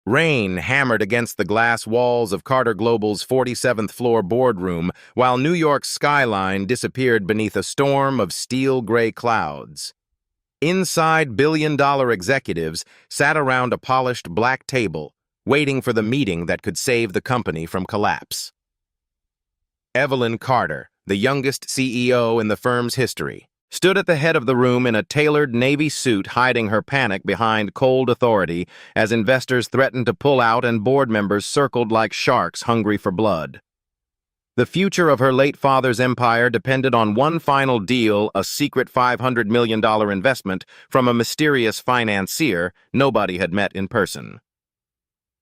Rain hammered against the glass walls of Carter Global's 47th floor boardroom, while New York's skyline disappeared beneath a storm of steel-gray clouds. Inside, billion-dollar executives sat around a polished black table, waiting for the meeting that could save the company from collapse. Evelyn Carter, the youngest CEO in the firm's history, stood at the head of the room in a tailored navy suit, hiding her panic behind cold authority as investors threatened to pull out and board members circled like sharks hungry for blood. The future of her late father's empire depended on one final deal, a secret $500 million investment from a mysterious financier nobody had met in person.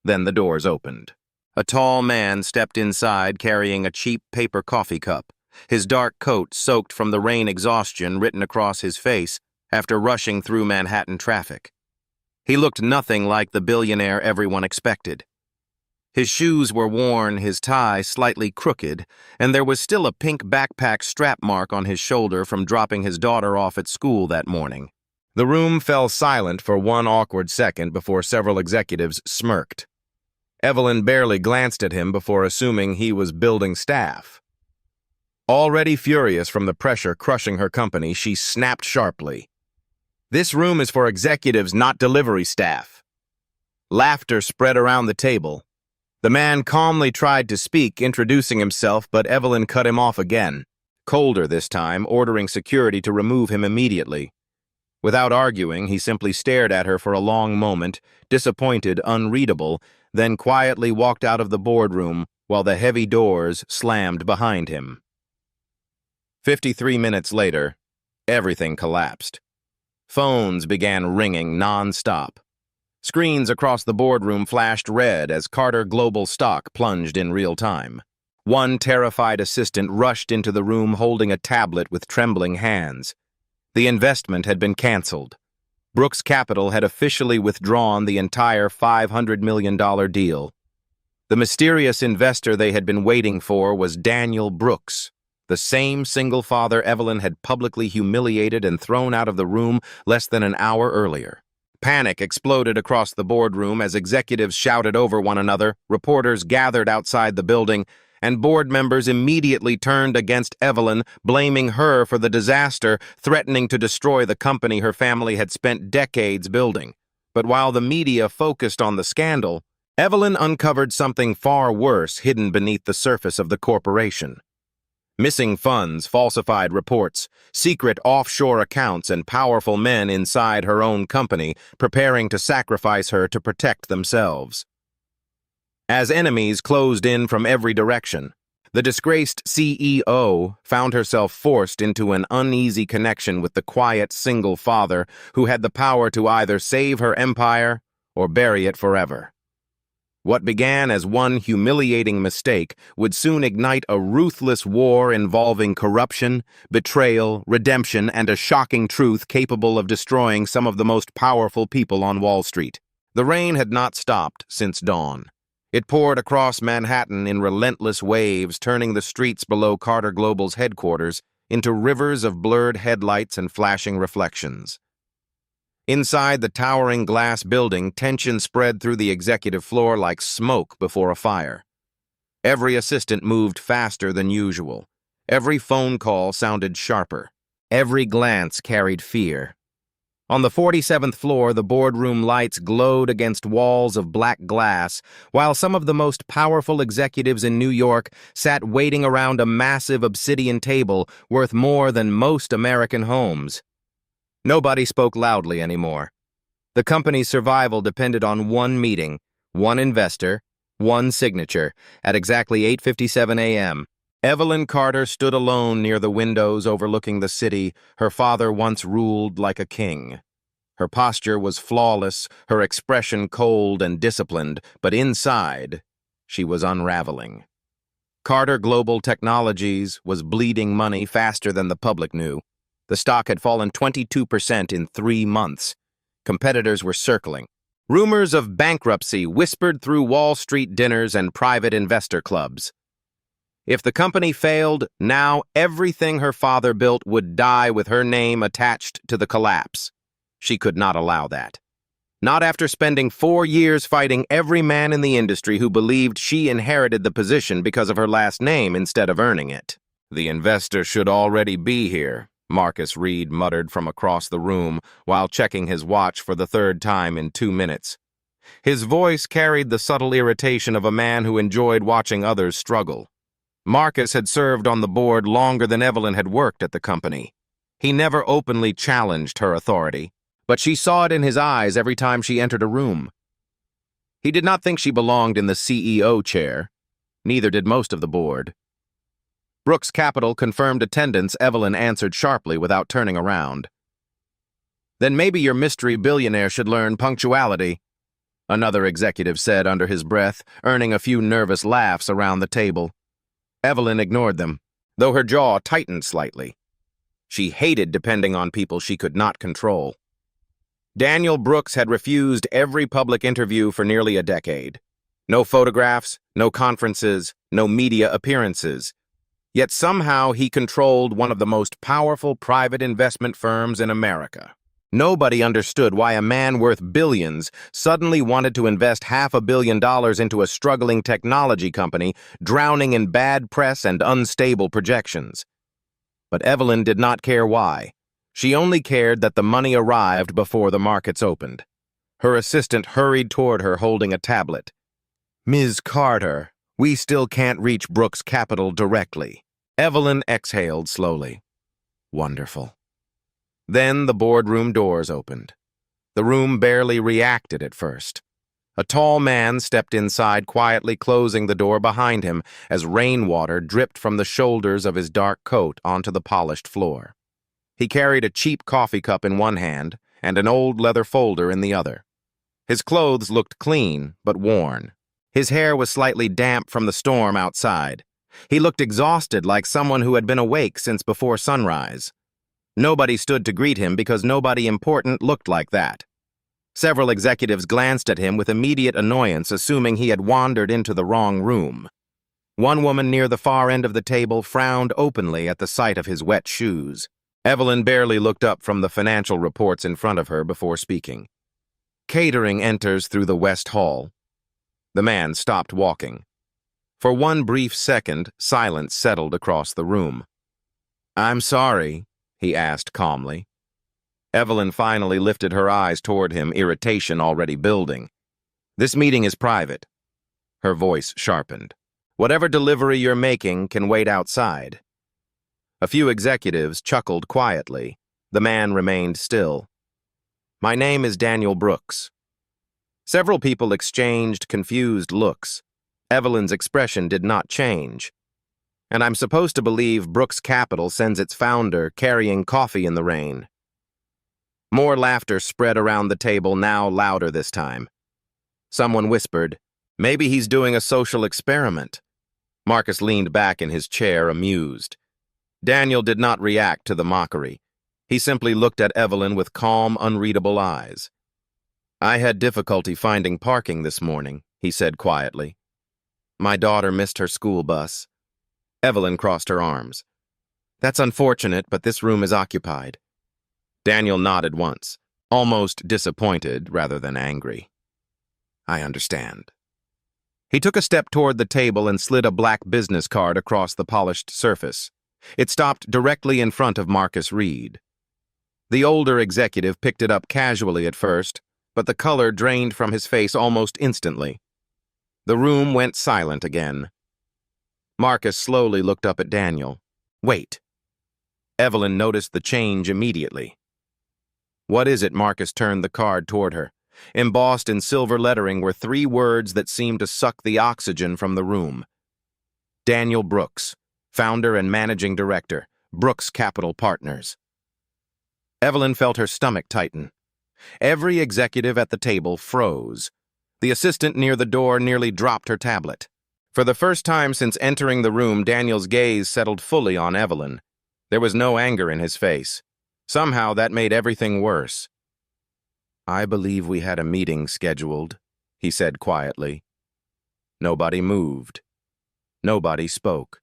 Then the doors opened. A tall man stepped inside carrying a cheap paper coffee cup, his dark coat soaked from the rain exhaustion written across his face after rushing through Manhattan traffic. He looked nothing like the billionaire everyone expected. His shoes were worn, his tie slightly crooked, and there was still a pink backpack strap mark on his shoulder from dropping his daughter off at school that morning. The room fell silent for one awkward second before several executives smirked. Evelyn barely glanced at him before assuming he was building staff. Already furious from the pressure crushing her company, she snapped sharply. "This room is for executives, not delivery staff." Laughter spread around the table. The man calmly tried to speak, introducing himself, but Evelyn cut him off again, colder this time, ordering security to remove him immediately. Without arguing, he simply stared at her for a long moment, disappointed, unreadable, then quietly walked out of the boardroom while the heavy doors slammed behind him. 53 minutes later, everything collapsed. Phones began ringing non-stop. Screens across the boardroom flashed red as Carter Global stock plunged in real time. One terrified assistant rushed into the room holding a tablet with trembling hands. The investment had been canceled. Brooks Capital had officially withdrawn the entire $500 million deal. The mysterious investor they had been waiting for was Daniel Brooks, the same single father Evelyn had publicly humiliated and thrown out of the room less than an hour earlier. Panic exploded across the boardroom as executives shouted over one another, reporters gathered outside the building, and board members immediately turned against Evelyn, blaming her for the disaster, threatening to destroy the company her family had spent decades building. But while the media focused on the scandal, Evelyn uncovered something far worse hidden beneath the surface of the corporation. Missing funds, falsified reports, secret offshore accounts, and powerful men inside her own company preparing to sacrifice her to protect themselves. As enemies closed in from every direction, the disgraced CEO found herself forced into an uneasy connection with the quiet single father who had the power to either save her empire or bury it forever. What began as one humiliating mistake would soon ignite a ruthless war involving corruption, betrayal, redemption, and a shocking truth capable of destroying some of the most powerful people on Wall Street. The rain had not stopped since dawn. It poured across Manhattan in relentless waves, turning the streets below Carter Global's headquarters into rivers of blurred headlights and flashing reflections. Inside the towering glass building, tension spread through the executive floor like smoke before a fire. Every assistant moved faster than usual. Every phone call sounded sharper. Every glance carried fear. On the 47th floor, the boardroom lights glowed against walls of black glass, while some of the most powerful executives in New York sat waiting around a massive obsidian table worth more than most American homes. Nobody spoke loudly anymore. The company's survival depended on one meeting, one investor, one signature. At exactly 8:57 a.m., Evelyn Carter stood alone near the windows overlooking the city her father once ruled like a king. Her posture was flawless, her expression cold and disciplined, but inside, she was unraveling. Carter Global Technologies was bleeding money faster than the public knew. The stock had fallen 22% in 3 months. Competitors were circling. Rumors of bankruptcy whispered through Wall Street dinners and private investor clubs. If the company failed, now everything her father built would die with her name attached to the collapse. She could not allow that. Not after spending 4 years fighting every man in the industry who believed she inherited the position because of her last name instead of earning it. "The investor should already be here," Marcus Reed muttered from across the room while checking his watch for the third time in 2 minutes. His voice carried the subtle irritation of a man who enjoyed watching others struggle. Marcus had served on the board longer than Evelyn had worked at the company. He never openly challenged her authority, but she saw it in his eyes every time she entered a room. He did not think she belonged in the CEO chair. Neither did most of the board. Brooks Capital confirmed attendance. Evelyn answered sharply without turning around. "Then maybe your mystery billionaire should learn punctuality," another executive said under his breath, earning a few nervous laughs around the table. Evelyn ignored them, though her jaw tightened slightly. She hated depending on people she could not control. Daniel Brooks had refused every public interview for nearly a decade. No photographs, no conferences, no media appearances. Yet somehow he controlled one of the most powerful private investment firms in America. Nobody understood why a man worth billions suddenly wanted to invest $500 million into a struggling technology company drowning in bad press and unstable projections. But Evelyn did not care why. She only cared that the money arrived before the markets opened. Her assistant hurried toward her holding a tablet. "Ms. Carter, we still can't reach Brooks Capital directly." Evelyn exhaled slowly. Wonderful. Then the boardroom doors opened. The room barely reacted at first. A tall man stepped inside, quietly closing the door behind him as rainwater dripped from the shoulders of his dark coat onto the polished floor. He carried a cheap coffee cup in one hand and an old leather folder in the other. His clothes looked clean but worn. His hair was slightly damp from the storm outside. He looked exhausted, like someone who had been awake since before sunrise. Nobody stood to greet him because nobody important looked like that. Several executives glanced at him with immediate annoyance, assuming he had wandered into the wrong room. One woman near the far end of the table frowned openly at the sight of his wet shoes. Evelyn barely looked up from the financial reports in front of her before speaking. "Catering enters through the West Hall." The man stopped walking. For one brief second, silence settled across the room. "I'm sorry," he asked calmly. Evelyn finally lifted her eyes toward him, irritation already building. "This meeting is private." Her voice sharpened. "Whatever delivery you're making can wait outside." A few executives chuckled quietly. The man remained still. "My name is Daniel Brooks." Several people exchanged confused looks. Evelyn's expression did not change. "And I'm supposed to believe Brooks Capital sends its founder carrying coffee in the rain." More laughter spread around the table, now louder this time. Someone whispered, "Maybe he's doing a social experiment." Marcus leaned back in his chair, amused. Daniel did not react to the mockery. He simply looked at Evelyn with calm, unreadable eyes. "I had difficulty finding parking this morning," he said quietly. "My daughter missed her school bus." Evelyn crossed her arms. "That's unfortunate, but this room is occupied." Daniel nodded once, almost disappointed rather than angry. "I understand." He took a step toward the table and slid a black business card across the polished surface. It stopped directly in front of Marcus Reed. The older executive picked it up casually at first, but the color drained from his face almost instantly. The room went silent again. Marcus slowly looked up at Daniel. "Wait." Evelyn noticed the change immediately. "What is it?" Marcus turned the card toward her. Embossed in silver lettering were 3 words that seemed to suck the oxygen from the room. Daniel Brooks, founder and managing director, Brooks Capital Partners. Evelyn felt her stomach tighten. Every executive at the table froze. The assistant near the door nearly dropped her tablet. For the first time since entering the room, Daniel's gaze settled fully on Evelyn. There was no anger in his face. Somehow that made everything worse. "I believe we had a meeting scheduled," he said quietly. Nobody moved. Nobody spoke.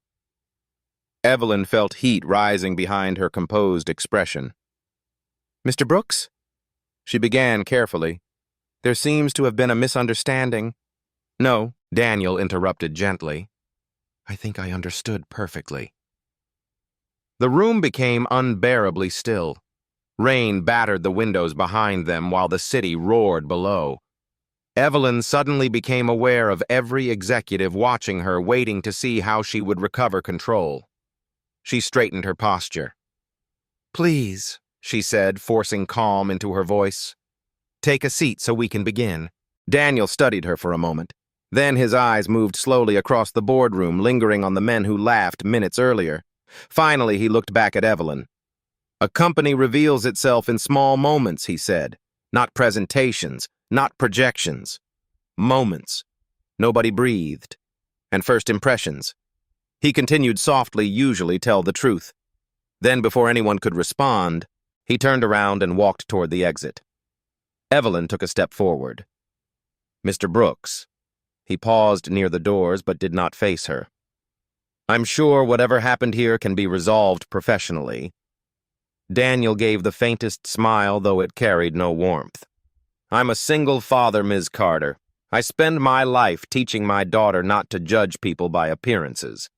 Evelyn felt heat rising behind her composed expression. "Mr. Brooks?" She began carefully. There seems to have been a misunderstanding. No, Daniel interrupted gently. I think I understood perfectly. The room became unbearably still. Rain battered the windows behind them while the city roared below. Evelyn suddenly became aware of every executive watching her, waiting to see how she would recover control. She straightened her posture. Please, she said, forcing calm into her voice. Take a seat so we can begin. Daniel studied her for a moment. Then his eyes moved slowly across the boardroom, lingering on the men who laughed minutes earlier. Finally, he looked back at Evelyn. A company reveals itself in small moments, he said. Not presentations, not projections. Moments. Nobody breathed. And first impressions. He continued softly, usually tell the truth. Then, before anyone could respond, he turned around and walked toward the exit. Evelyn took a step forward. Mr. Brooks. He paused near the doors but did not face her. I'm sure whatever happened here can be resolved professionally. Daniel gave the faintest smile, though it carried no warmth. I'm a single father, Ms. Carter. I spend my life teaching my daughter not to judge people by appearances.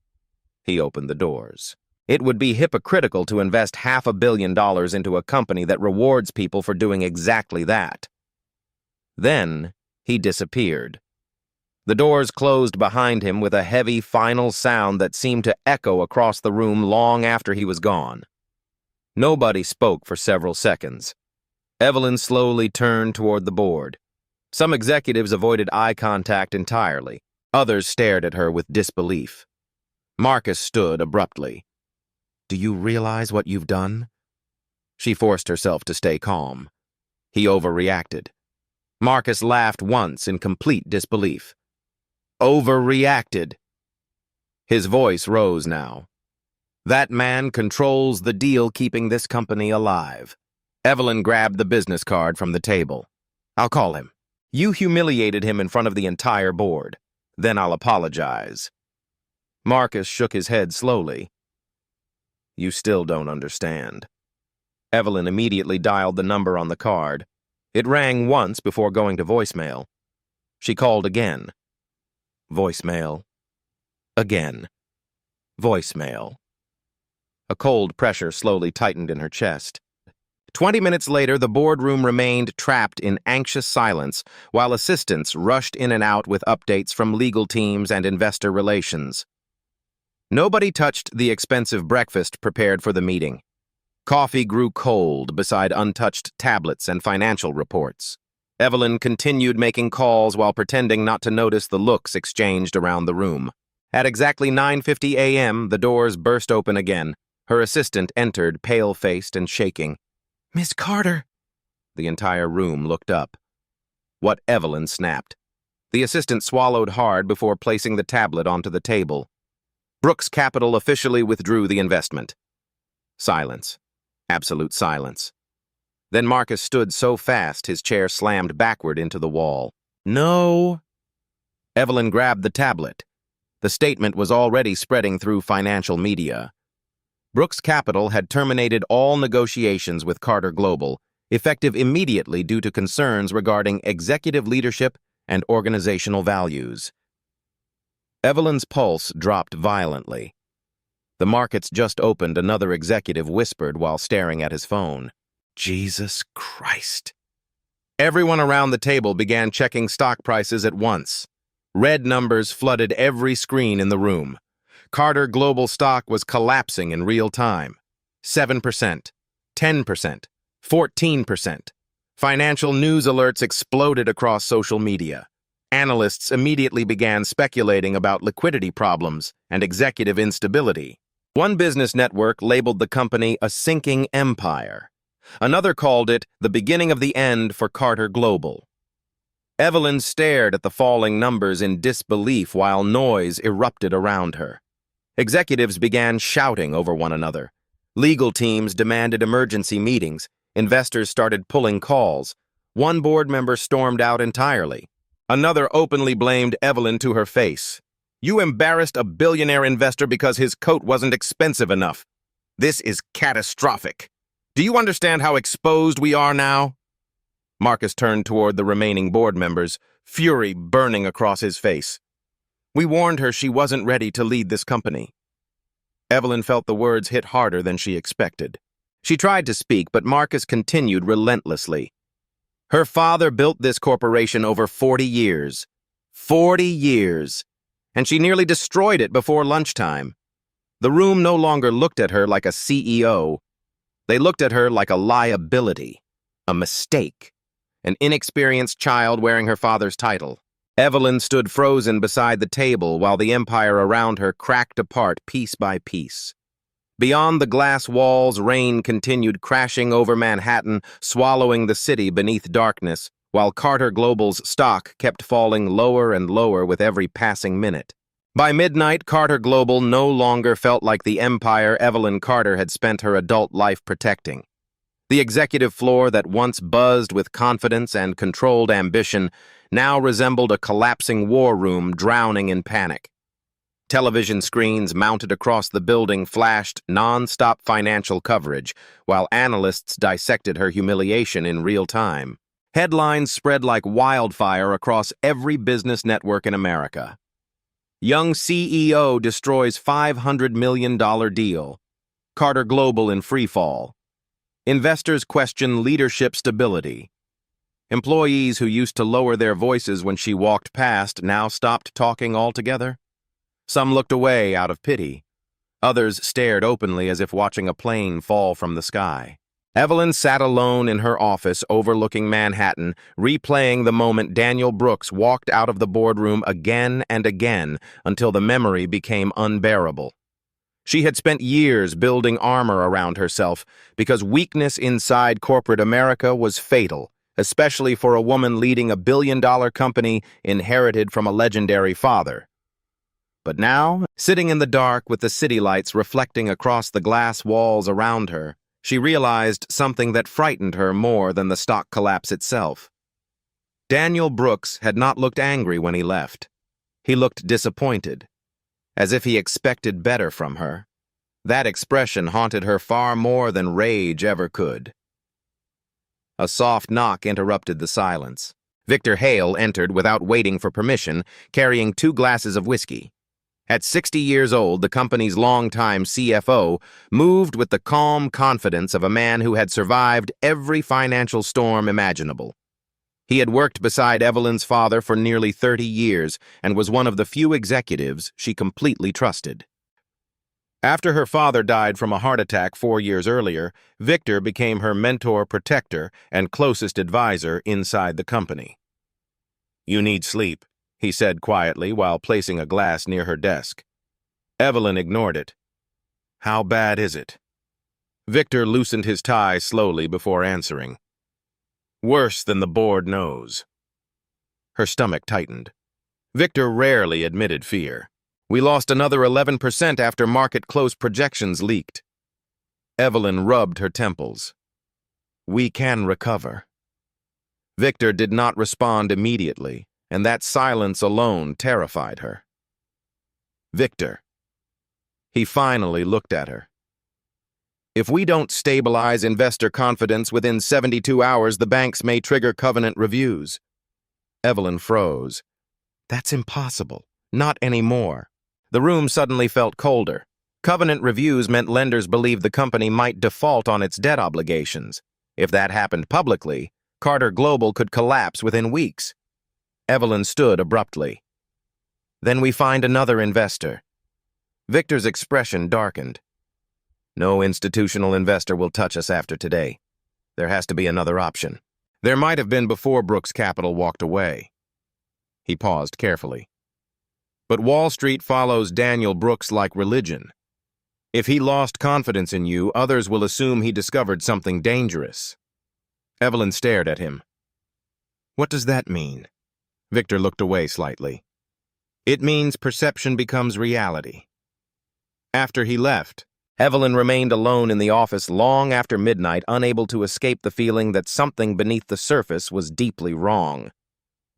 He opened the doors. It would be hypocritical to invest $500 million into a company that rewards people for doing exactly that. Then he disappeared. The doors closed behind him with a heavy final sound that seemed to echo across the room long after he was gone. Nobody spoke for several seconds. Evelyn slowly turned toward the board. Some executives avoided eye contact entirely. Others stared at her with disbelief. Marcus stood abruptly. Do you realize what you've done? She forced herself to stay calm. He overreacted. Marcus laughed once in complete disbelief. Overreacted. His voice rose now. That man controls the deal keeping this company alive. Evelyn grabbed the business card from the table. I'll call him. You humiliated him in front of the entire board. Then I'll apologize. Marcus shook his head slowly. You still don't understand. Evelyn immediately dialed the number on the card. It rang once before going to voicemail. She called again. Voicemail. Again. Voicemail. A cold pressure slowly tightened in her chest. 20 minutes later, the boardroom remained trapped in anxious silence while assistants rushed in and out with updates from legal teams and investor relations. Nobody touched the expensive breakfast prepared for the meeting. Coffee grew cold beside untouched tablets and financial reports. Evelyn continued making calls while pretending not to notice the looks exchanged around the room. At exactly 9:50 a.m., the doors burst open again. Her assistant entered, pale-faced and shaking. Miss Carter! The entire room looked up. What Evelyn snapped. The assistant swallowed hard before placing the tablet onto the table. Brooks Capital officially withdrew the investment. Silence. Absolute silence. Then Marcus stood so fast his chair slammed backward into the wall. No! Evelyn grabbed the tablet. The statement was already spreading through financial media. Brooks Capital had terminated all negotiations with Carter Global, effective immediately due to concerns regarding executive leadership and organizational values. Evelyn's pulse dropped violently. The markets just opened, another executive whispered while staring at his phone. Jesus Christ. Everyone around the table began checking stock prices at once. Red numbers flooded every screen in the room. Carter Global stock was collapsing in real time. 7%, 10%, 14%. Financial news alerts exploded across social media. Analysts immediately began speculating about liquidity problems and executive instability. One business network labeled the company a sinking empire. Another called it the beginning of the end for Carter Global. Evelyn stared at the falling numbers in disbelief while noise erupted around her. Executives began shouting over one another. Legal teams demanded emergency meetings. Investors started pulling calls. One board member stormed out entirely. Another openly blamed Evelyn to her face. You embarrassed a billionaire investor because his coat wasn't expensive enough. This is catastrophic. Do you understand how exposed we are now? Marcus turned toward the remaining board members, fury burning across his face. We warned her she wasn't ready to lead this company. Evelyn felt the words hit harder than she expected. She tried to speak, but Marcus continued relentlessly. Her father built this corporation over 40 years. 40 years. And she nearly destroyed it before lunchtime. The room no longer looked at her like a CEO. They looked at her like a liability, a mistake, an inexperienced child wearing her father's title. Evelyn stood frozen beside the table while the empire around her cracked apart piece by piece. Beyond the glass walls, rain continued crashing over Manhattan, swallowing the city beneath darkness, while Carter Global's stock kept falling lower and lower with every passing minute. By midnight, Carter Global no longer felt like the empire Evelyn Carter had spent her adult life protecting. The executive floor that once buzzed with confidence and controlled ambition now resembled a collapsing war room drowning in panic. Television screens mounted across the building flashed non-stop financial coverage, while analysts dissected her humiliation in real time. Headlines spread like wildfire across every business network in America. Young CEO destroys $500 million deal. Carter Global in freefall. Investors question leadership stability. Employees who used to lower their voices when she walked past now stopped talking altogether. Some looked away out of pity. Others stared openly as if watching a plane fall from the sky. Evelyn sat alone in her office overlooking Manhattan, replaying the moment Daniel Brooks walked out of the boardroom again and again until the memory became unbearable. She had spent years building armor around herself because weakness inside corporate America was fatal, especially for a woman leading a billion-dollar company inherited from a legendary father. But now, sitting in the dark with the city lights reflecting across the glass walls around her, she realized something that frightened her more than the stock collapse itself. Daniel Brooks had not looked angry when he left. He looked disappointed, as if he expected better from her. That expression haunted her far more than rage ever could. A soft knock interrupted the silence. Victor Hale entered without waiting for permission, carrying 2 glasses of whiskey. At 60 years old, the company's longtime CFO moved with the calm confidence of a man who had survived every financial storm imaginable. He had worked beside Evelyn's father for nearly 30 years and was one of the few executives she completely trusted. After her father died from a heart attack 4 years earlier, Victor became her mentor, protector, and closest advisor inside the company. "You need sleep," he said quietly while placing a glass near her desk. Evelyn ignored it. "How bad is it?" Victor loosened his tie slowly before answering. "Worse than the board knows." Her stomach tightened. Victor rarely admitted fear. "We lost another 11% after market close projections leaked." Evelyn rubbed her temples. "We can recover." Victor did not respond immediately, and that silence alone terrified her. "Victor." He finally looked at her. "If we don't stabilize investor confidence within 72 hours, the banks may trigger covenant reviews." Evelyn froze. "That's impossible. Not anymore." The room suddenly felt colder. Covenant reviews meant lenders believed the company might default on its debt obligations. If that happened publicly, Carter Global could collapse within weeks. Evelyn stood abruptly. "Then we find another investor." Victor's expression darkened. "No institutional investor will touch us after today. There has to be another option." There might have been before Brooks Capital walked away. He paused carefully. But Wall Street follows Daniel Brooks like religion. If he lost confidence in you, others will assume he discovered something dangerous. Evelyn stared at him. "What does that mean?" Victor looked away slightly. "It means perception becomes reality." After he left, Evelyn remained alone in the office long after midnight, unable to escape the feeling that something beneath the surface was deeply wrong.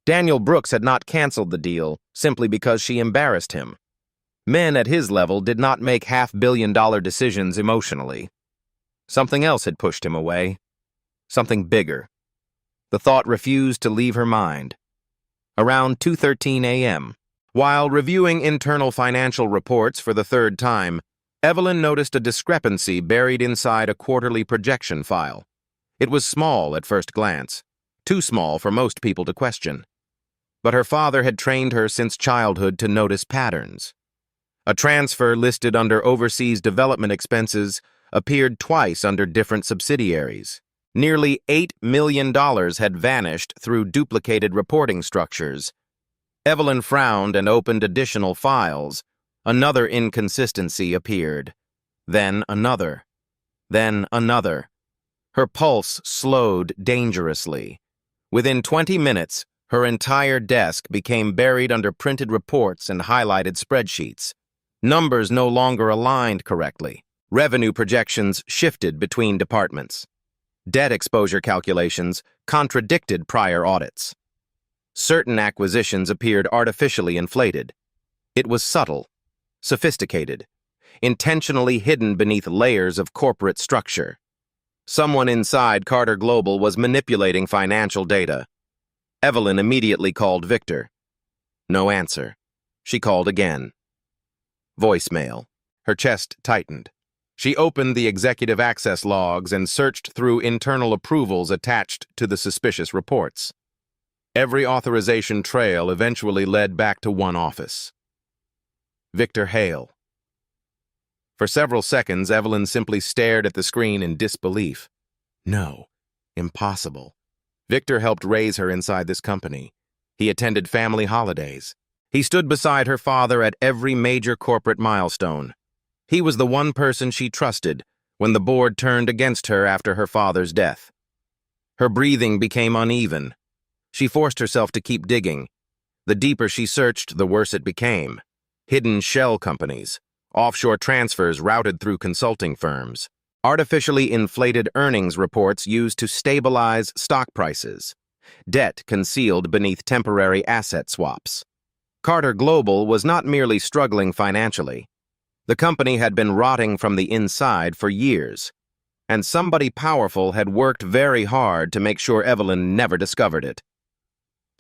Daniel Brooks had not canceled the deal simply because she embarrassed him. Men at his level did not make half-billion-dollar decisions emotionally. Something else had pushed him away. Something bigger. The thought refused to leave her mind. Around 2:13 a.m., while reviewing internal financial reports for the third time, Evelyn noticed a discrepancy buried inside a quarterly projection file. It was small at first glance, too small for most people to question. But her father had trained her since childhood to notice patterns. A transfer listed under overseas development expenses appeared twice under different subsidiaries. Nearly $8 million had vanished through duplicated reporting structures. Evelyn frowned and opened additional files. Another inconsistency appeared. Then another. Then another. Her pulse slowed dangerously. Within 20 minutes, her entire desk became buried under printed reports and highlighted spreadsheets. Numbers no longer aligned correctly. Revenue projections shifted between departments. Debt exposure calculations contradicted prior audits. Certain acquisitions appeared artificially inflated. It was subtle, sophisticated, intentionally hidden beneath layers of corporate structure. Someone inside Carter Global was manipulating financial data. Evelyn immediately called Victor. No answer. She called again. Voicemail. Her chest tightened. She opened the executive access logs and searched through internal approvals attached to the suspicious reports. Every authorization trail eventually led back to one office. Victor Hale. For several seconds, Evelyn simply stared at the screen in disbelief. No, impossible. Victor helped raise her inside this company. He attended family holidays. He stood beside her father at every major corporate milestone. He was the one person she trusted when the board turned against her after her father's death. Her breathing became uneven. She forced herself to keep digging. The deeper she searched, the worse it became. Hidden shell companies, offshore transfers routed through consulting firms, artificially inflated earnings reports used to stabilize stock prices, debt concealed beneath temporary asset swaps. Carter Global was not merely struggling financially. The company had been rotting from the inside for years, and somebody powerful had worked very hard to make sure Evelyn never discovered it.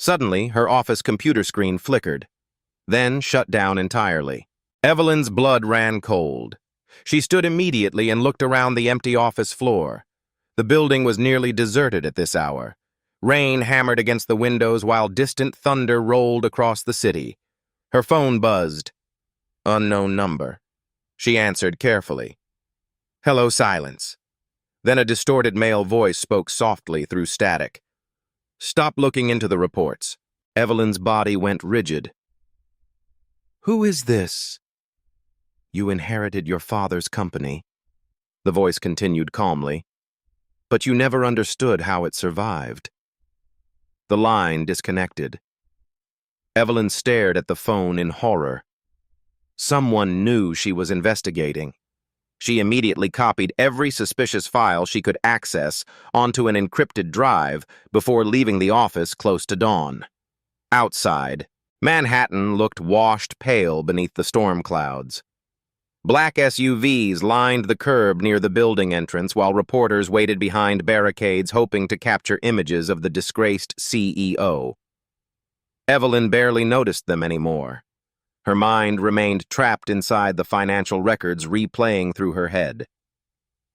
Suddenly, her office computer screen flickered, then shut down entirely. Evelyn's blood ran cold. She stood immediately and looked around the empty office floor. The building was nearly deserted at this hour. Rain hammered against the windows while distant thunder rolled across the city. Her phone buzzed. Unknown number. She answered carefully. Hello, silence. Then a distorted male voice spoke softly through static. Stop looking into the reports. Evelyn's body went rigid. Who is this? You inherited your father's company, the voice continued calmly, but you never understood how it survived. The line disconnected. Evelyn stared at the phone in horror. Someone knew she was investigating. She immediately copied every suspicious file she could access onto an encrypted drive before leaving the office close to dawn. Outside, Manhattan looked washed pale beneath the storm clouds. Black SUVs lined the curb near the building entrance while reporters waited behind barricades hoping to capture images of the disgraced CEO. Evelyn barely noticed them anymore. Her mind remained trapped inside the financial records replaying through her head.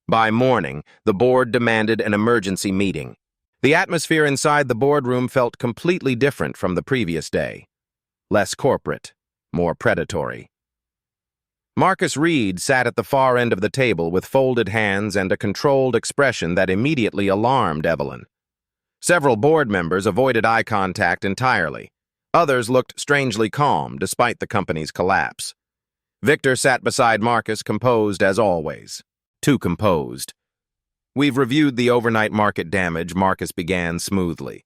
By morning, the board demanded an emergency meeting. The atmosphere inside the boardroom felt completely different from the previous day. Less corporate, more predatory. Marcus Reed sat at the far end of the table with folded hands and a controlled expression that immediately alarmed Evelyn. Several board members avoided eye contact entirely. Others looked strangely calm despite the company's collapse. Victor sat beside Marcus, composed as always. Too composed. We've reviewed the overnight market damage, Marcus began smoothly.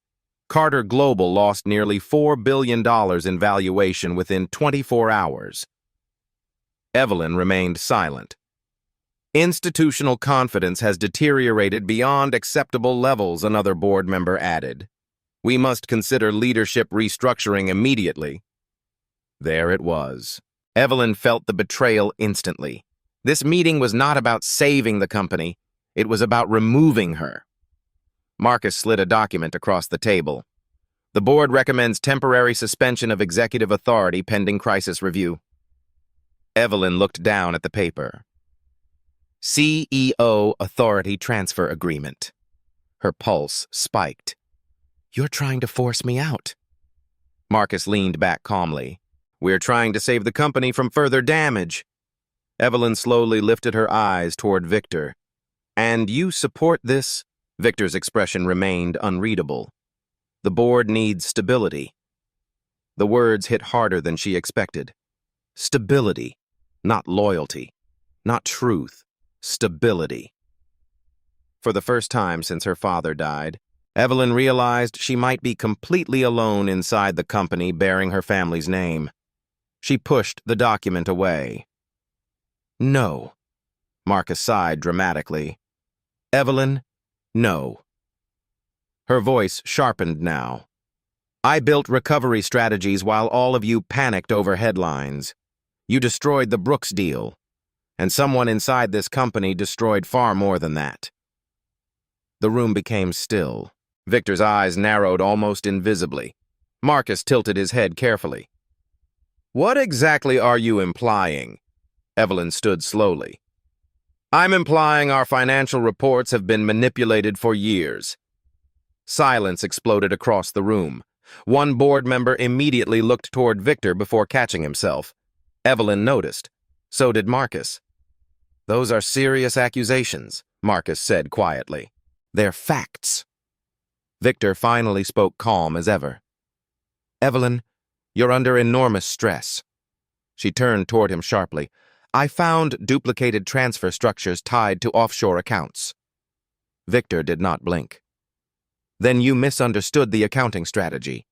Carter Global lost nearly $4 billion in valuation within 24 hours. Evelyn remained silent. Institutional confidence has deteriorated beyond acceptable levels, another board member added. We must consider leadership restructuring immediately. There it was. Evelyn felt the betrayal instantly. This meeting was not about saving the company. It was about removing her. Marcus slid a document across the table. The board recommends temporary suspension of executive authority pending crisis review. Evelyn looked down at the paper. CEO Authority Transfer Agreement. Her pulse spiked. You're trying to force me out. Marcus leaned back calmly. We're trying to save the company from further damage. Evelyn slowly lifted her eyes toward Victor. And you support this? Victor's expression remained unreadable. The board needs stability. The words hit harder than she expected. Stability, not loyalty, not truth. Stability. For the first time since her father died, Evelyn realized she might be completely alone inside the company bearing her family's name. She pushed the document away. No. Marcus sighed dramatically. Evelyn, no. Her voice sharpened now. I built recovery strategies while all of you panicked over headlines. You destroyed the Brooks deal. And someone inside this company destroyed far more than that. The room became still. Victor's eyes narrowed almost invisibly. Marcus tilted his head carefully. What exactly are you implying? Evelyn stood slowly. I'm implying our financial reports have been manipulated for years. Silence exploded across the room. One board member immediately looked toward Victor before catching himself. Evelyn noticed. So did Marcus. Those are serious accusations, Marcus said quietly. They're facts. Victor finally spoke calm as ever. Evelyn, you're under enormous stress. She turned toward him sharply. I found duplicated transfer structures tied to offshore accounts. Victor did not blink. Then you misunderstood the accounting strategy.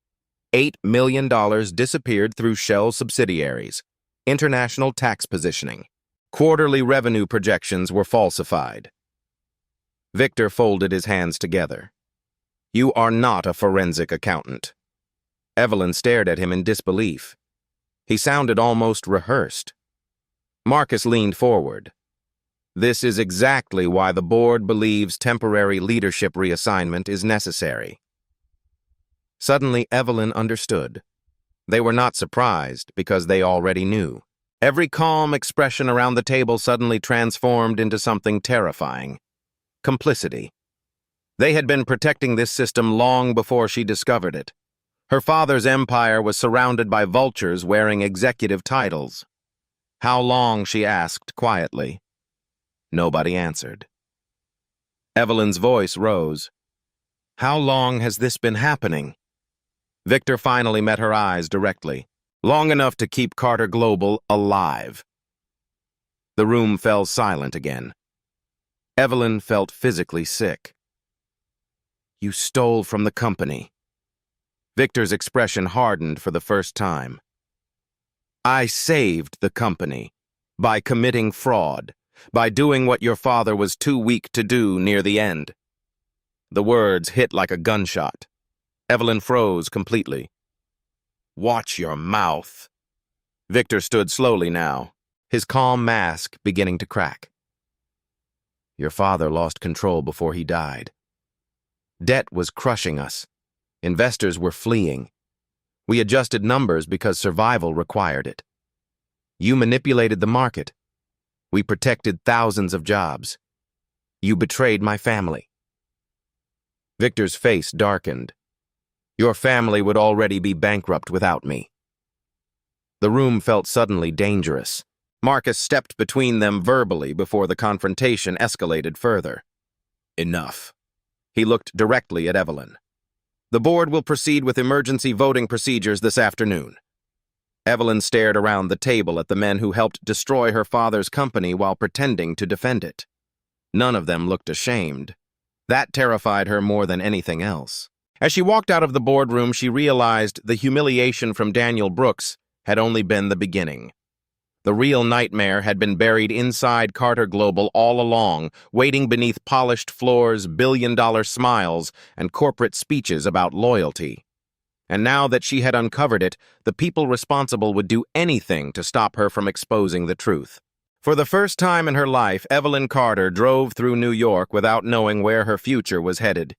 $8 million disappeared through shell subsidiaries. International tax positioning. Quarterly revenue projections were falsified. Victor folded his hands together. You are not a forensic accountant. Evelyn stared at him in disbelief. He sounded almost rehearsed. Marcus leaned forward. This is exactly why the board believes temporary leadership reassignment is necessary. Suddenly, Evelyn understood. They were not surprised because they already knew. Every calm expression around the table suddenly transformed into something terrifying. Complicity. They had been protecting this system long before she discovered it. Her father's empire was surrounded by vultures wearing executive titles. How long, she asked quietly. Nobody answered. Evelyn's voice rose. How long has this been happening? Victor finally met her eyes directly. Long enough to keep Carter Global alive. The room fell silent again. Evelyn felt physically sick. You stole from the company. Victor's expression hardened for the first time. I saved the company by committing fraud, by doing what your father was too weak to do near the end. The words hit like a gunshot. Evelyn froze completely. Watch your mouth. Victor stood slowly now, his calm mask beginning to crack. Your father lost control before he died. Debt was crushing us. Investors were fleeing. We adjusted numbers because survival required it. You manipulated the market. We protected thousands of jobs. You betrayed my family. Victor's face darkened. Your family would already be bankrupt without me. The room felt suddenly dangerous. Marcus stepped between them verbally before the confrontation escalated further. Enough. He looked directly at Evelyn. The board will proceed with emergency voting procedures this afternoon. Evelyn stared around the table at the men who helped destroy her father's company while pretending to defend it. None of them looked ashamed. That terrified her more than anything else. As she walked out of the boardroom, she realized the humiliation from Daniel Brooks had only been the beginning. The real nightmare had been buried inside Carter Global all along, waiting beneath polished floors, billion-dollar smiles, and corporate speeches about loyalty. And now that she had uncovered it, the people responsible would do anything to stop her from exposing the truth. For the first time in her life, Evelyn Carter drove through New York without knowing where her future was headed.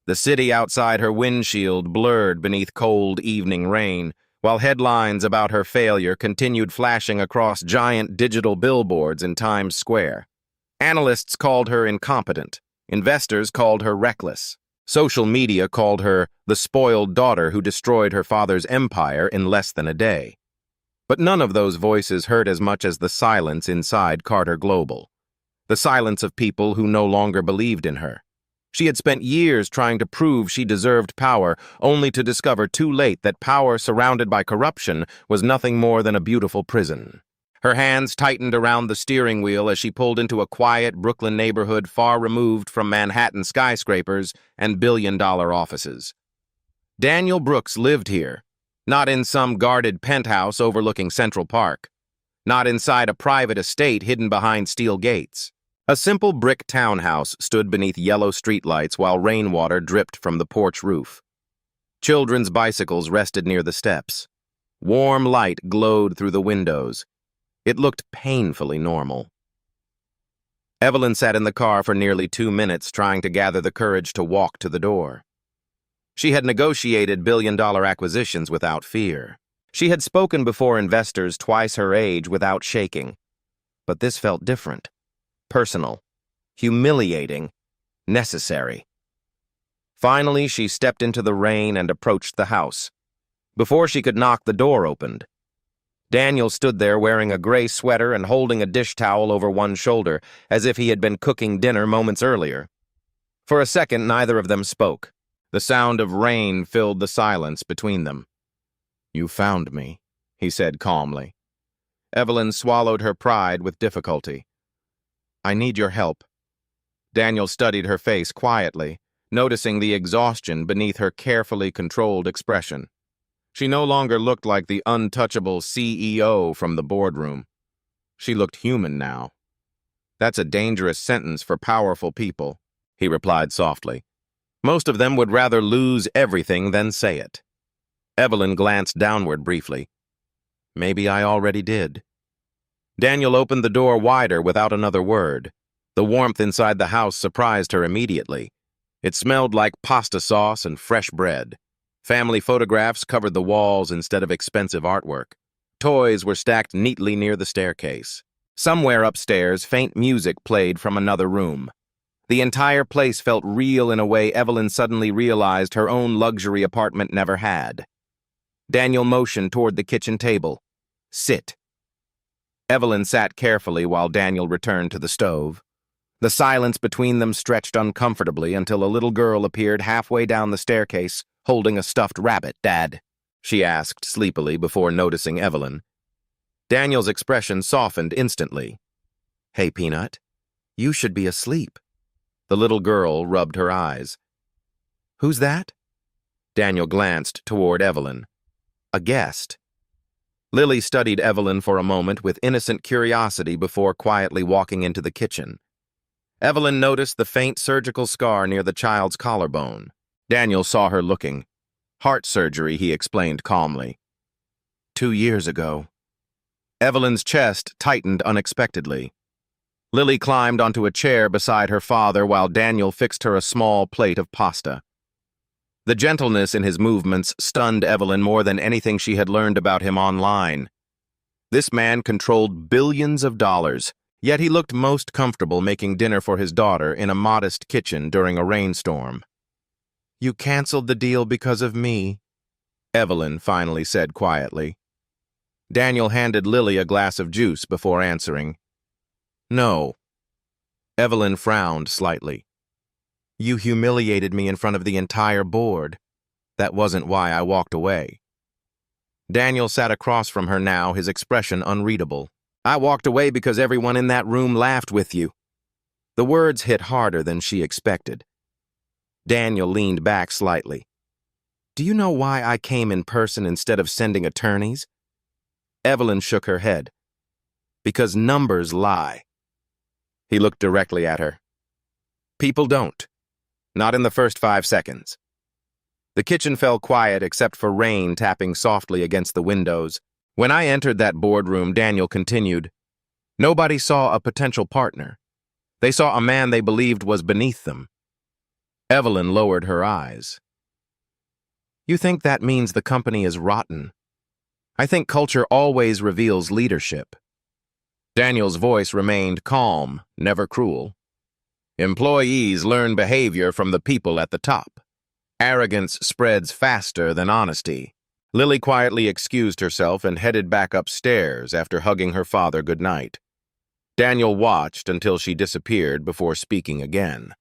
The city outside her windshield blurred beneath cold evening rain, while headlines about her failure continued flashing across giant digital billboards in Times Square. Analysts called her incompetent. Investors called her reckless. Social media called her the spoiled daughter who destroyed her father's empire in less than a day. But none of those voices hurt as much as the silence inside Carter Global. The silence of people who no longer believed in her. She had spent years trying to prove she deserved power, only to discover too late that power surrounded by corruption was nothing more than a beautiful prison. Her hands tightened around the steering wheel as she pulled into a quiet Brooklyn neighborhood far removed from Manhattan skyscrapers and billion-dollar offices. Daniel Brooks lived here, not in some guarded penthouse overlooking Central Park, not inside a private estate hidden behind steel gates. A simple brick townhouse stood beneath yellow streetlights while rainwater dripped from the porch roof. Children's bicycles rested near the steps. Warm light glowed through the windows. It looked painfully normal. Evelyn sat in the car for nearly 2 minutes trying to gather the courage to walk to the door. She had negotiated billion-dollar acquisitions without fear. She had spoken before investors twice her age without shaking. But this felt different. Personal, humiliating, necessary. Finally, she stepped into the rain and approached the house. Before she could knock, the door opened. Daniel stood there wearing a gray sweater and holding a dish towel over one shoulder, as if he had been cooking dinner moments earlier. For a second, neither of them spoke. The sound of rain filled the silence between them. "You found me," he said calmly. Evelyn swallowed her pride with difficulty. "I need your help." Daniel studied her face quietly, noticing the exhaustion beneath her carefully controlled expression. She no longer looked like the untouchable CEO from the boardroom. She looked human now. "That's a dangerous sentence for powerful people," he replied softly. "Most of them would rather lose everything than say it." Evelyn glanced downward briefly. "Maybe I already did." Daniel opened the door wider without another word. The warmth inside the house surprised her immediately. It smelled like pasta sauce and fresh bread. Family photographs covered the walls instead of expensive artwork. Toys were stacked neatly near the staircase. Somewhere upstairs, faint music played from another room. The entire place felt real in a way Evelyn suddenly realized her own luxury apartment never had. Daniel motioned toward the kitchen table. "Sit." Evelyn sat carefully while Daniel returned to the stove. The silence between them stretched uncomfortably until a little girl appeared halfway down the staircase, holding a stuffed rabbit. "Dad?" she asked sleepily before noticing Evelyn. Daniel's expression softened instantly. "Hey, Peanut, you should be asleep." The little girl rubbed her eyes. "Who's that?" Daniel glanced toward Evelyn. "A guest." Lily studied Evelyn for a moment with innocent curiosity before quietly walking into the kitchen. Evelyn noticed the faint surgical scar near the child's collarbone. Daniel saw her looking. "Heart surgery," he explained calmly. 2 years ago." Evelyn's chest tightened unexpectedly. Lily climbed onto a chair beside her father while Daniel fixed her a small plate of pasta. The gentleness in his movements stunned Evelyn more than anything she had learned about him online. This man controlled billions of dollars, yet he looked most comfortable making dinner for his daughter in a modest kitchen during a rainstorm. "You canceled the deal because of me," Evelyn finally said quietly. Daniel handed Lily a glass of juice before answering. "No." Evelyn frowned slightly. "You humiliated me in front of the entire board. That wasn't why I walked away." Daniel sat across from her now, his expression unreadable. "I walked away because everyone in that room laughed with you." The words hit harder than she expected. Daniel leaned back slightly. "Do you know why I came in person instead of sending attorneys?" Evelyn shook her head. "Because numbers lie." He looked directly at her. "People don't. Not in the first 5 seconds." The kitchen fell quiet except for rain tapping softly against the windows. "When I entered that boardroom," Daniel continued, "nobody saw a potential partner. They saw a man they believed was beneath them." Evelyn lowered her eyes. You think that means the company is rotten? I think culture always reveals leadership. Daniel's voice remained calm, never cruel. Employees learn behavior from the people at the top. Arrogance spreads faster than honesty. Lily quietly excused herself and headed back upstairs after hugging her father goodnight. Daniel watched until she disappeared before speaking again.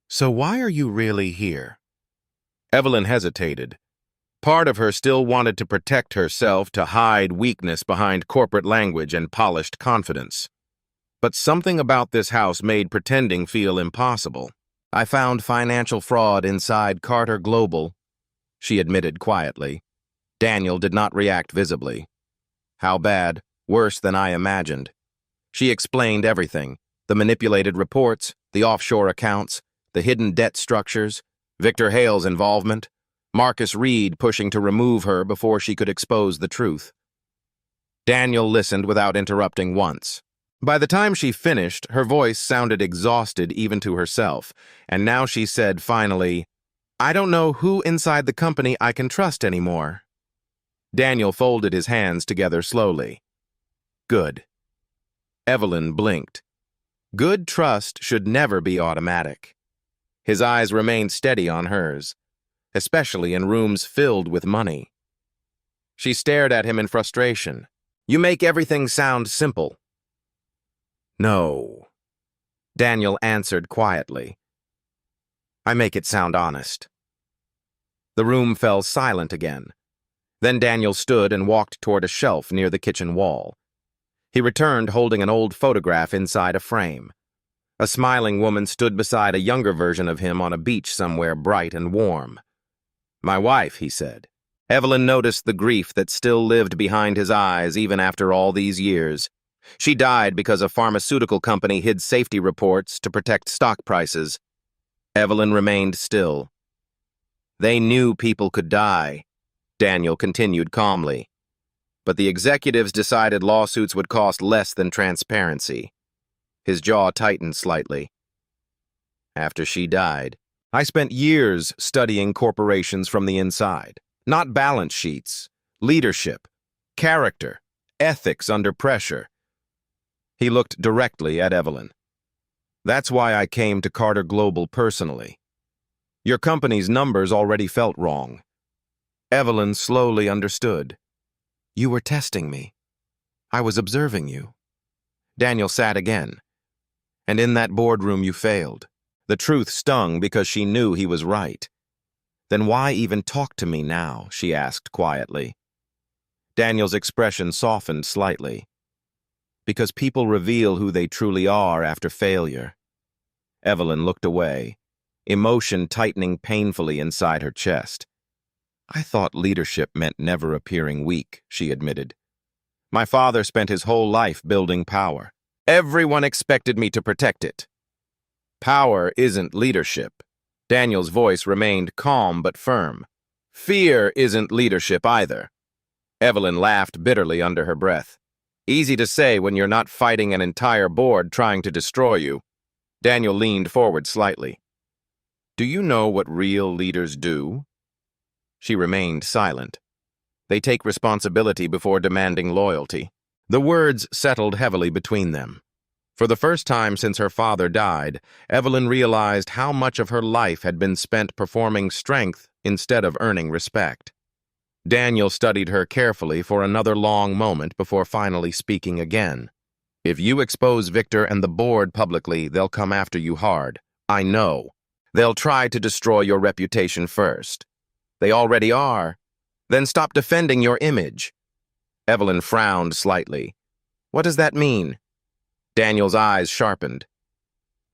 So why are you really here? Evelyn hesitated. Part of her still wanted to protect herself, to hide weakness behind corporate language and polished confidence. But something about this house made pretending feel impossible. I found financial fraud inside Carter Global, she admitted quietly. Daniel did not react visibly. How bad? Worse than I imagined. She explained everything: the manipulated reports, the offshore accounts, the hidden debt structures, Victor Hale's involvement, Marcus Reed pushing to remove her before she could expose the truth. Daniel listened without interrupting once. By the time she finished, her voice sounded exhausted even to herself, and now she said finally, I don't know who inside the company I can trust anymore. Daniel folded his hands together slowly. Good. Evelyn blinked. Good trust should never be automatic. His eyes remained steady on hers, especially in rooms filled with money. She stared at him in frustration. You make everything sound simple. No, Daniel answered quietly. I make it sound honest. The room fell silent again. Then Daniel stood and walked toward a shelf near the kitchen wall. He returned holding an old photograph inside a frame. A smiling woman stood beside a younger version of him on a beach somewhere bright and warm. My wife, he said. Evelyn noticed the grief that still lived behind his eyes even after all these years. She died because a pharmaceutical company hid safety reports to protect stock prices. Evelyn remained still. They knew people could die, Daniel continued calmly. But the executives decided lawsuits would cost less than transparency. His jaw tightened slightly. After she died, I spent years studying corporations from the inside. Not balance sheets, leadership, character, ethics under pressure. He looked directly at Evelyn. That's why I came to Carter Global personally. Your company's numbers already felt wrong. Evelyn slowly understood. You were testing me. I was observing you. Daniel sat again. And in that boardroom you failed. The truth stung because she knew he was right. Then why even talk to me now? She asked quietly. Daniel's expression softened slightly. Because people reveal who they truly are after failure. Evelyn looked away, emotion tightening painfully inside her chest. I thought leadership meant never appearing weak, she admitted. My father spent his whole life building power. Everyone expected me to protect it. Power isn't leadership. Daniel's voice remained calm but firm. Fear isn't leadership either. Evelyn laughed bitterly under her breath. Easy to say when you're not fighting an entire board trying to destroy you. Daniel leaned forward slightly. Do you know what real leaders do? She remained silent. They take responsibility before demanding loyalty. The words settled heavily between them. For the first time since her father died, Evelyn realized how much of her life had been spent performing strength instead of earning respect. Daniel studied her carefully for another long moment before finally speaking again. If you expose Victor and the board publicly, they'll come after you hard. I know. They'll try to destroy your reputation first. They already are. Then stop defending your image. Evelyn frowned slightly. What does that mean? Daniel's eyes sharpened.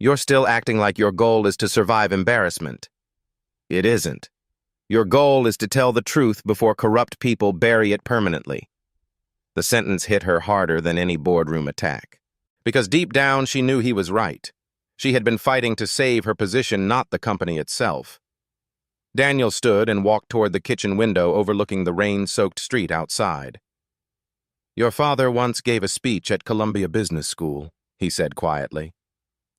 You're still acting like your goal is to survive embarrassment. It isn't. Your goal is to tell the truth before corrupt people bury it permanently. The sentence hit her harder than any boardroom attack. Because deep down she knew he was right. She had been fighting to save her position, not the company itself. Daniel stood and walked toward the kitchen window overlooking the rain-soaked street outside. Your father once gave a speech at Columbia Business School, he said quietly.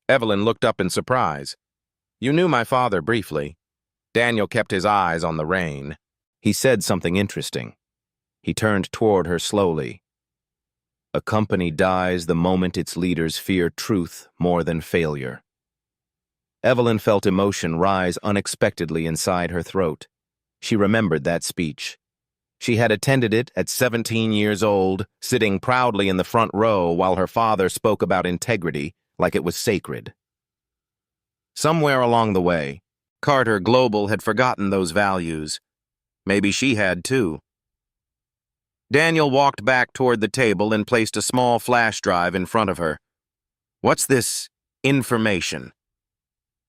Evelyn looked up in surprise. You knew my father briefly. Daniel kept his eyes on the rain. He said something interesting. He turned toward her slowly. A company dies the moment its leaders fear truth more than failure. Evelyn felt emotion rise unexpectedly inside her throat. She remembered that speech. She had attended it at 17 years old, sitting proudly in the front row while her father spoke about integrity like it was sacred. Somewhere along the way, Carter Global had forgotten those values. Maybe she had too. Daniel walked back toward the table and placed a small flash drive in front of her. What's this information?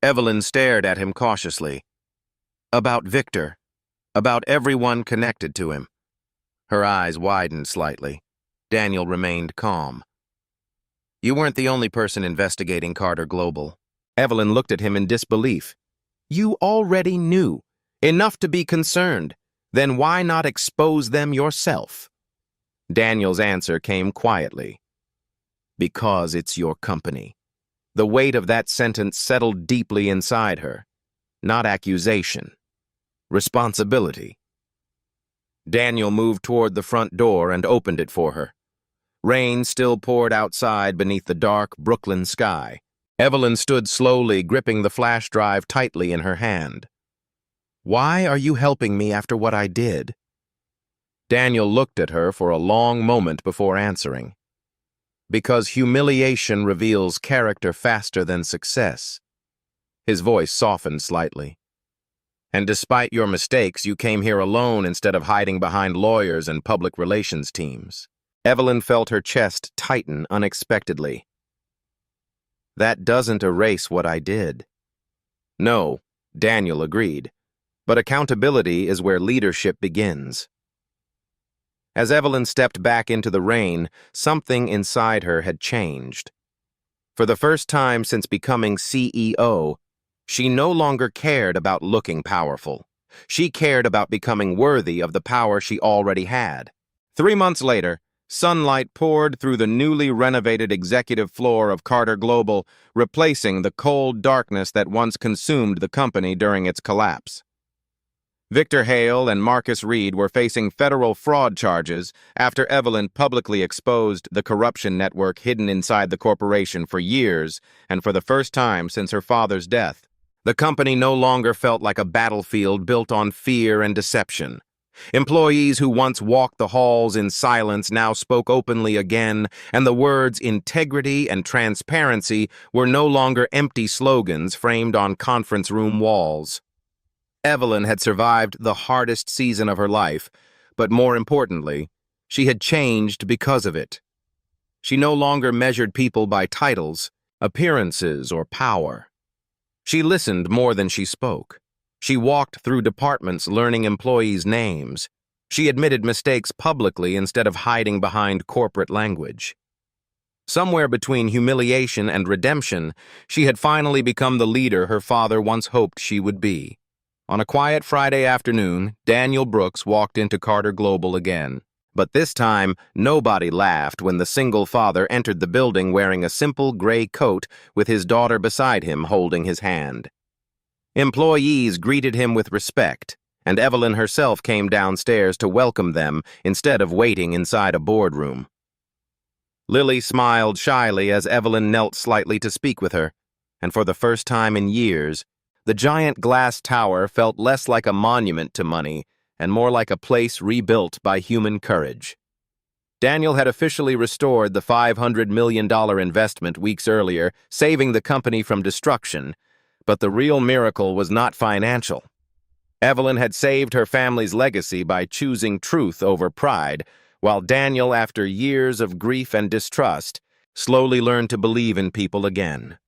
Evelyn stared at him cautiously. About Victor. About everyone connected to him. Her eyes widened slightly. Daniel remained calm. You weren't the only person investigating Carter Global. Evelyn looked at him in disbelief. You already knew. Enough to be concerned. Then why not expose them yourself? Daniel's answer came quietly. Because it's your company. The weight of that sentence settled deeply inside her. Not accusation. Responsibility. Daniel moved toward the front door and opened it for her. Rain still poured outside beneath the dark Brooklyn sky. Evelyn stood slowly, gripping the flash drive tightly in her hand. Why are you helping me after what I did? Daniel looked at her for a long moment before answering. Because humiliation reveals character faster than success. His voice softened slightly. And despite your mistakes, you came here alone instead of hiding behind lawyers and public relations teams. Evelyn felt her chest tighten unexpectedly. That doesn't erase what I did. No, Daniel agreed. But accountability is where leadership begins. As Evelyn stepped back into the rain, something inside her had changed. For the first time since becoming CEO, she no longer cared about looking powerful. She cared about becoming worthy of the power she already had. 3 months later, sunlight poured through the newly renovated executive floor of Carter Global, replacing the cold darkness that once consumed the company during its collapse. Victor Hale and Marcus Reed were facing federal fraud charges after Evelyn publicly exposed the corruption network hidden inside the corporation for years, and for the first time since her father's death. The company no longer felt like a battlefield built on fear and deception. Employees who once walked the halls in silence now spoke openly again, and the words integrity and transparency were no longer empty slogans framed on conference room walls. Evelyn had survived the hardest season of her life, but more importantly, she had changed because of it. She no longer measured people by titles, appearances, or power. She listened more than she spoke. She walked through departments learning employees' names. She admitted mistakes publicly instead of hiding behind corporate language. Somewhere between humiliation and redemption, she had finally become the leader her father once hoped she would be. On a quiet Friday afternoon, Daniel Brooks walked into Carter Global again. But this time, nobody laughed when the single father entered the building wearing a simple gray coat with his daughter beside him holding his hand. Employees greeted him with respect, and Evelyn herself came downstairs to welcome them instead of waiting inside a boardroom. Lily smiled shyly as Evelyn knelt slightly to speak with her, and for the first time in years, the giant glass tower felt less like a monument to money and more like a place rebuilt by human courage. Daniel had officially restored the $500 million investment weeks earlier, saving the company from destruction, but the real miracle was not financial. Evelyn had saved her family's legacy by choosing truth over pride, while Daniel, after years of grief and distrust, slowly learned to believe in people again.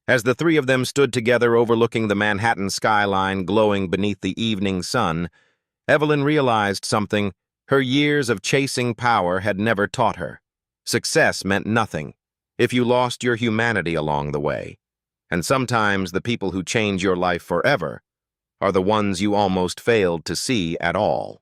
As the three of them stood together overlooking the Manhattan skyline glowing beneath the evening sun, Evelyn realized something her years of chasing power had never taught her. Success meant nothing if you lost your humanity along the way. And sometimes the people who change your life forever are the ones you almost failed to see at all.